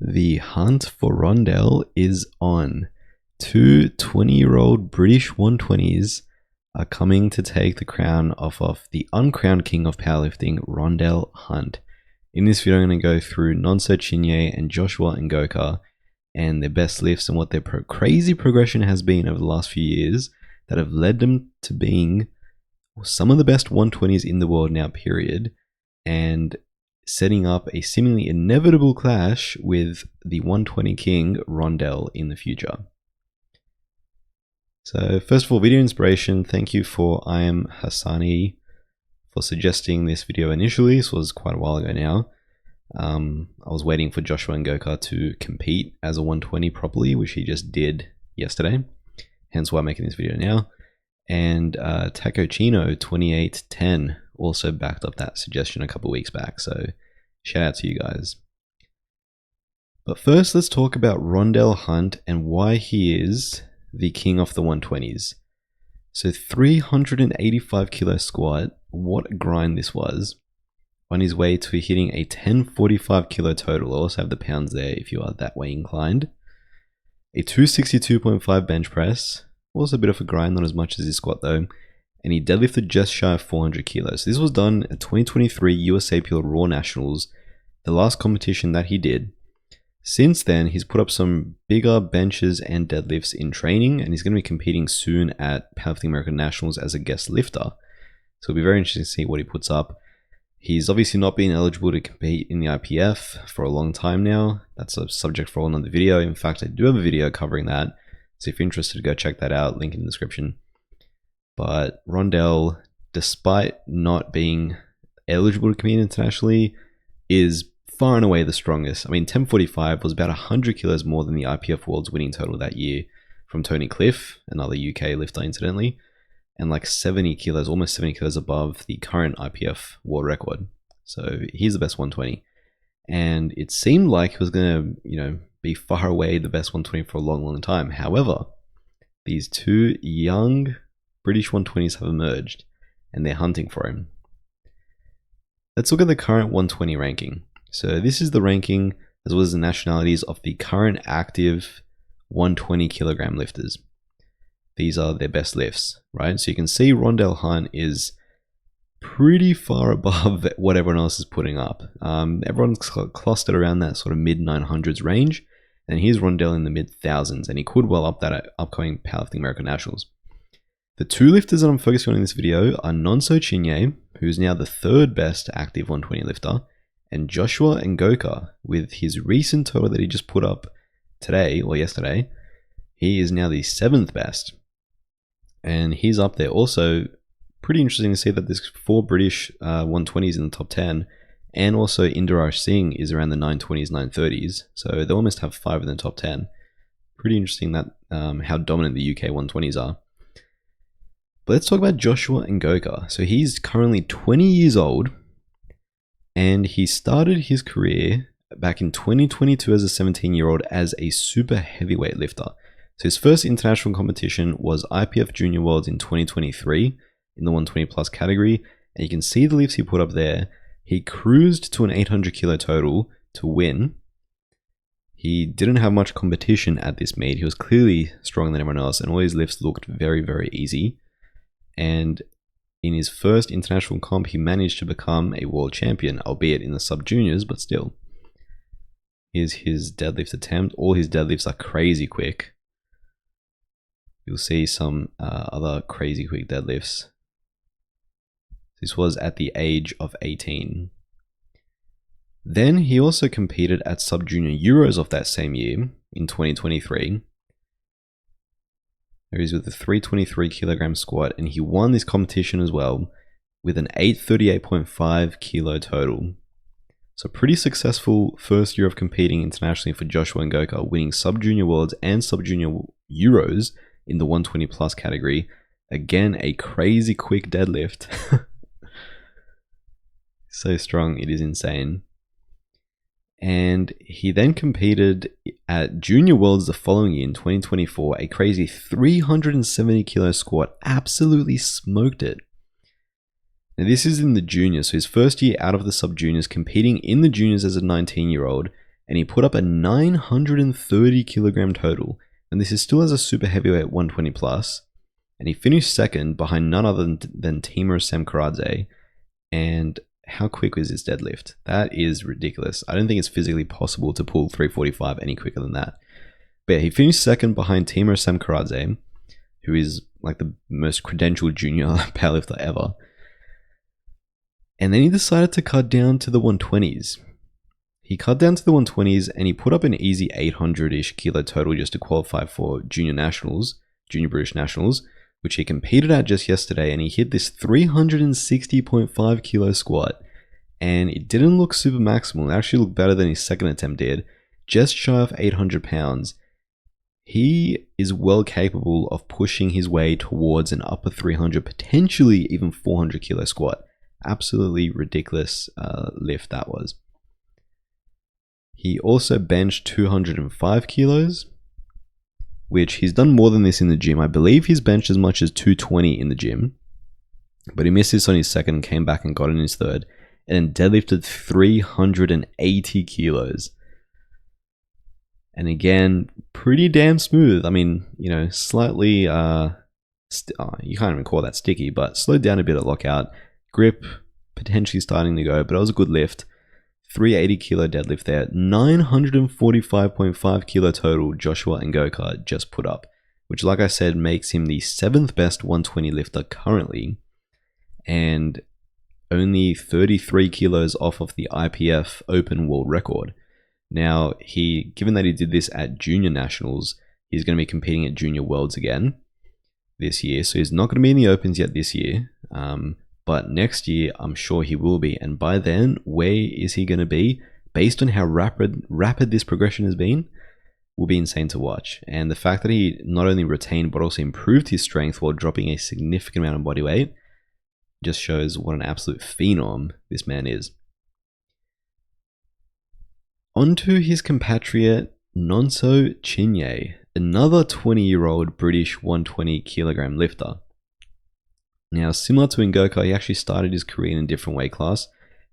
The hunt for Rondel is on. Two 20-year-old British 120s are coming to take the crown off of the uncrowned king of powerlifting, Rondel Hunte. In this video, I'm going to go through Nonso Chinye and Joshua Ngoka and their best lifts and what their crazy progression has been over the last few years that have led them to being some of the best 120s in the world now, period, and setting up a seemingly inevitable clash with the 120 king Rondel in the future. So first of all, video inspiration. Thank you for I am Hassani for suggesting this video initially. This was quite a while ago now. I was waiting for Joshua Ngoka to compete as a 120 properly, which he just did yesterday. Hence why I'm making this video now. And Taco Chino 2810 also backed up that suggestion a couple weeks back. So shout out to you guys. But first, let's talk about Rondel Hunte and why he is the king of the 120s. So 385 kilo squat, what a grind this was. On his way to hitting a 1045 kilo total. I also have the pounds there if you are that way inclined. A 262.5 bench press, also a bit of a grind, not as much as his squat though. And he deadlifted just shy of 400 kilos. So this was done at 2023 USAPL Raw Nationals, the last competition that he did. Since then, he's put up some bigger benches and deadlifts in training, and he's going to be competing soon at Powerlifting American Nationals as a guest lifter. So it'll be very interesting to see what he puts up. He's obviously not been eligible to compete in the IPF for a long time now. That's a subject for another video. In fact, I do have a video covering that. So if you're interested, go check that out. Link in the description. But Rondel, despite not being eligible to compete internationally, is far and away the strongest. I mean, 1045 was about 100 kilos more than the IPF World's winning total that year from Tony Cliff, another UK lifter incidentally, and like 70 kilos, almost 70 kilos above the current IPF world record. So he's the best 120. And it seemed like he was going to, be far away the best 120 for a long, long time. However, these two young British 120s have emerged and they're hunting for him. Let's look at the current 120 ranking. So this is the ranking as well as the nationalities of the current active 120 kilogram lifters. These are their best lifts, right? So you can see Rondel Hunte is pretty far above what everyone else is putting up. Everyone's clustered around that sort of mid 900s range, and here's Rondel in the mid thousands, and he could well up that at upcoming Powerlifting American Nationals. The two lifters that I'm focusing on in this video are Nonso Chinye, who's now the third best active 120 lifter, and Joshua Ngoka, with his recent total that he just put up today or yesterday, he is now the seventh best. And he's up there. Also, pretty interesting to see that there's 4 British 120s in the top 10, and also Indaraj Singh is around the 920s, 930s. So they almost have 5 in the top 10. Pretty interesting that how dominant the UK 120s are. But let's talk about Joshua Ngoka. So he's currently 20 years old, and he started his career back in 2022 as a 17-year-old as a super heavyweight lifter. So his first international competition was IPF Junior Worlds in 2023 in the 120 plus category. And you can see the lifts he put up there. He cruised to an 800 kilo total to win. He didn't have much competition at this meet. He was clearly stronger than everyone else, and all his lifts looked very, very easy. And in his first international comp, he managed to become a world champion, albeit in the sub-juniors, but still. Here's his deadlift attempt. All his deadlifts are crazy quick. You'll see some other crazy quick deadlifts. This was at the age of 18. Then he also competed at sub-junior Euros of that same year in 2023. There he is with a 323 kilogram squat, and he won this competition as well with an 838.5 kilo total. So pretty successful first year of competing internationally for Joshua Ngoka, winning sub-junior worlds and sub-junior Euros in the 120 plus category. Again, a crazy quick deadlift. So strong, it is insane. And he then competed at Junior Worlds the following year in 2024, a crazy 370 kilo squat, absolutely smoked it. Now this is in the juniors, so his first year out of the sub-juniors, competing in the juniors as a 19-year-old, and he put up a 930 kilogram total. And this is still as a super heavyweight 120 plus. And he finished second behind none other than Timur Semkaradze. And how quick was his deadlift? That is ridiculous. I don't think it's physically possible to pull 345 any quicker than that. But yeah, he finished second behind Timur Semkaradze, who is like the most credentialed junior powerlifter ever. And then he decided to cut down to the 120s. He cut down to the 120s and he put up an easy 800-ish kilo total just to qualify for junior British nationals, which he competed at just yesterday, and he hit this 360.5 kilo squat, and it didn't look super maximal. It actually looked better than his second attempt did, just shy of 800 pounds. He is well capable of pushing his way towards an upper 300, potentially even 400 kilo squat. Absolutely ridiculous lift that was. He also benched 205 kilos, which he's done more than this in the gym. I believe he's benched as much as 220 in the gym, but he missed this on his second, came back and got in his third, and then deadlifted 380 kilos. And again, pretty damn smooth. I mean, you know, slightly, you can't even call that sticky, but slowed down a bit at lockout. Grip potentially starting to go, but it was a good lift. 380 kilo deadlift there. 945.5 kilo total Joshua Ngoka just put up, which, like I said, makes him the 7th best 120 lifter currently, and only 33 kilos off of the IPF Open World Record. Now, given that he did this at Junior Nationals, he's going to be competing at Junior Worlds again this year. So he's not going to be in the Opens yet this year. But next year, I'm sure he will be. And by then, where is he going to be? Based on how rapid this progression has been, will be insane to watch. And the fact that he not only retained, but also improved his strength while dropping a significant amount of body weight just shows what an absolute phenom this man is. Onto his compatriot, Nonso Chinye, another 20-year-old British 120 kilogram lifter. Now, similar to Ngoka, he actually started his career in a different weight class.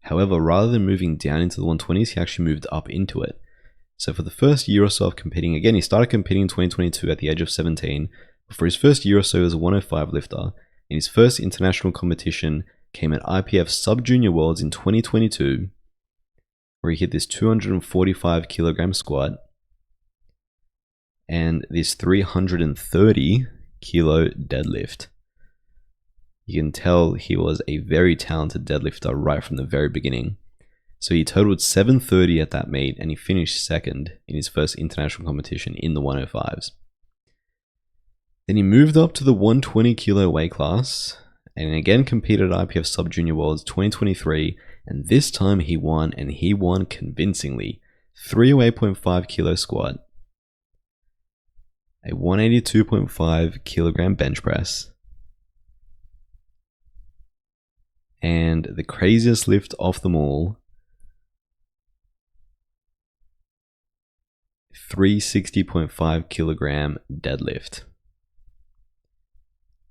However, rather than moving down into the 120s, he actually moved up into it. So for the first year or so of competing, again, he started competing in 2022 at the age of 17. But for his first year or so as a 105 lifter, and his first international competition came at IPF Sub-Junior Worlds in 2022, where he hit this 245 kilogram squat and this 330 kilo deadlift. You can tell he was a very talented deadlifter right from the very beginning. So he totaled 730 at that meet, and he finished second in his first international competition in the 105s. Then he moved up to the 120 kilo weight class and again competed at IPF Sub-Junior Worlds 2023, and this time he won, and he won convincingly. 308.5 kilo squat, a 182.5 kilogram bench press, and the craziest lift of them all, 360.5 kilogram deadlift.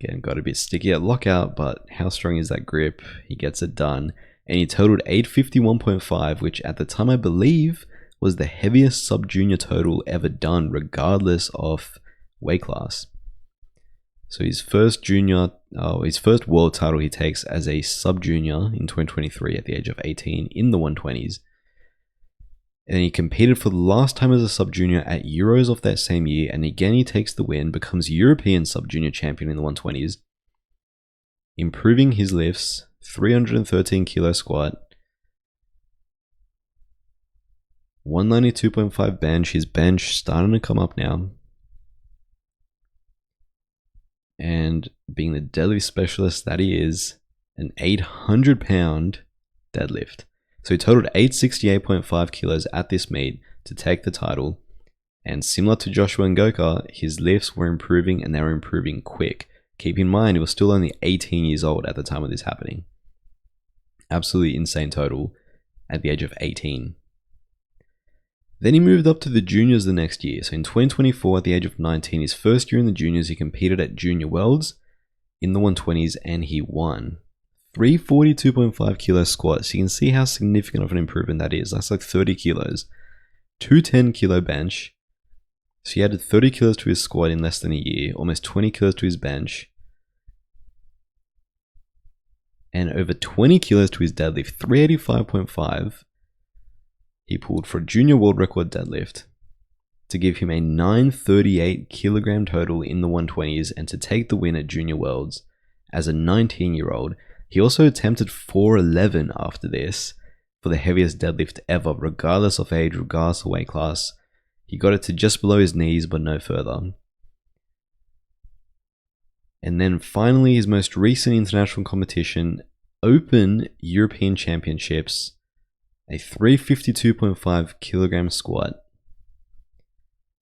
Again, got a bit sticky at lockout, but how strong is that grip? He gets it done. And he totaled 851.5, which at the time I believe was the heaviest sub-junior total ever done, regardless of weight class. So his first world title he takes as a sub-junior in 2023 at the age of 18 in the 120s. And he competed for the last time as a sub-junior at Euros of that same year, and again he takes the win, becomes European sub-junior champion in the 120s, improving his lifts, 313 kilo squat, 192.5 bench. His bench starting to come up now, and being the deadlift specialist that he is, an 800 pound deadlift. So he totaled 868.5 kilos at this meet to take the title. And similar to Joshua Ngoka, his lifts were improving, and they were improving quick. Keep in mind, he was still only 18 years old at the time of this happening. Absolutely insane total at the age of 18. Then he moved up to the juniors the next year. So in 2024, at the age of 19, his first year in the juniors, he competed at Junior Worlds in the 120s, and he won. 342.5 kilo squat. So you can see how significant of an improvement that is. That's like 30 kilos. 210 kilo bench. So he added 30 kilos to his squat in less than a year, almost 20 kilos to his bench, and over 20 kilos to his deadlift, 385.5. He pulled for a junior world record deadlift to give him a 938 kilogram total in the 120s and to take the win at junior worlds as a 19-year-old. He also attempted 411 after this for the heaviest deadlift ever, regardless of age, regardless of weight class. He got it to just below his knees, but no further. And then finally, his most recent international competition, Open European Championships, a 352.5 kilogram squat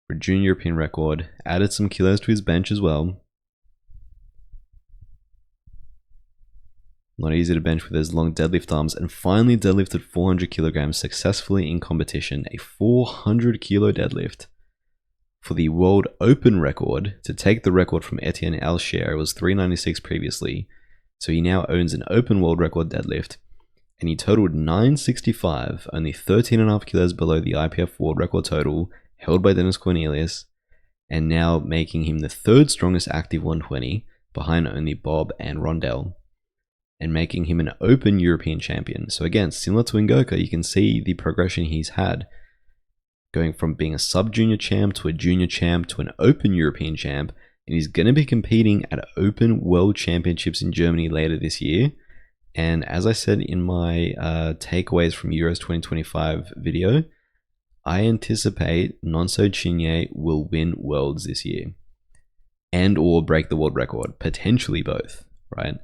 for junior European record, added some kilos to his bench as well. Not easy to bench with his long deadlift arms, and finally deadlifted 400 kilograms successfully in competition, a 400 kilo deadlift for the World Open record to take the record from Etienne Alcher. It was 396 previously, so he now owns an Open World Record deadlift, and he totaled 965, only 13.5 kilos below the IPF World Record total held by Dennis Cornelius, and now making him the third strongest active 120 behind only Bob and Rondel, and making him an Open European champion. So again, similar to Ngoka, you can see the progression he's had, going from being a sub-junior champ to a junior champ to an Open European champ, and he's going to be competing at Open World Championships in Germany later this year. And as I said in my takeaways from Euros 2025 video, I anticipate Nonso Chinye will win Worlds this year and or break the world record, potentially both, right?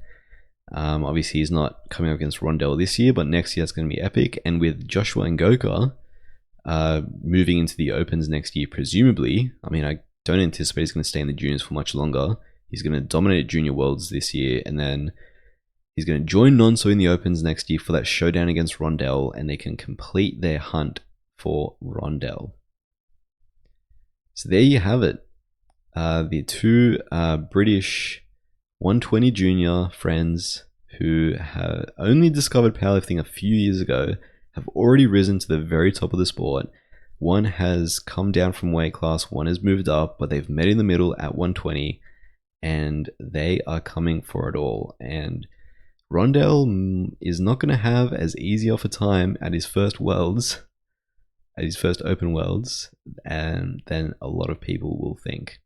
Obviously, he's not coming up against Rondel this year, but next year it's going to be epic. And with Joshua and Ngoka moving into the Opens next year, presumably, I mean, I don't anticipate he's going to stay in the juniors for much longer. He's going to dominate Junior Worlds this year, and then he's going to join Nonso in the Opens next year for that showdown against Rondel, and they can complete their hunt for Rondel. So there you have it. The two British 120 junior friends who have only discovered powerlifting a few years ago have already risen to the very top of the sport. One has come down from weight class, one has moved up, but they've met in the middle at 120, and they are coming for it all. And Rondel is not going to have as easy of a time at his first Worlds, at his first Open Worlds, and than a lot of people will think.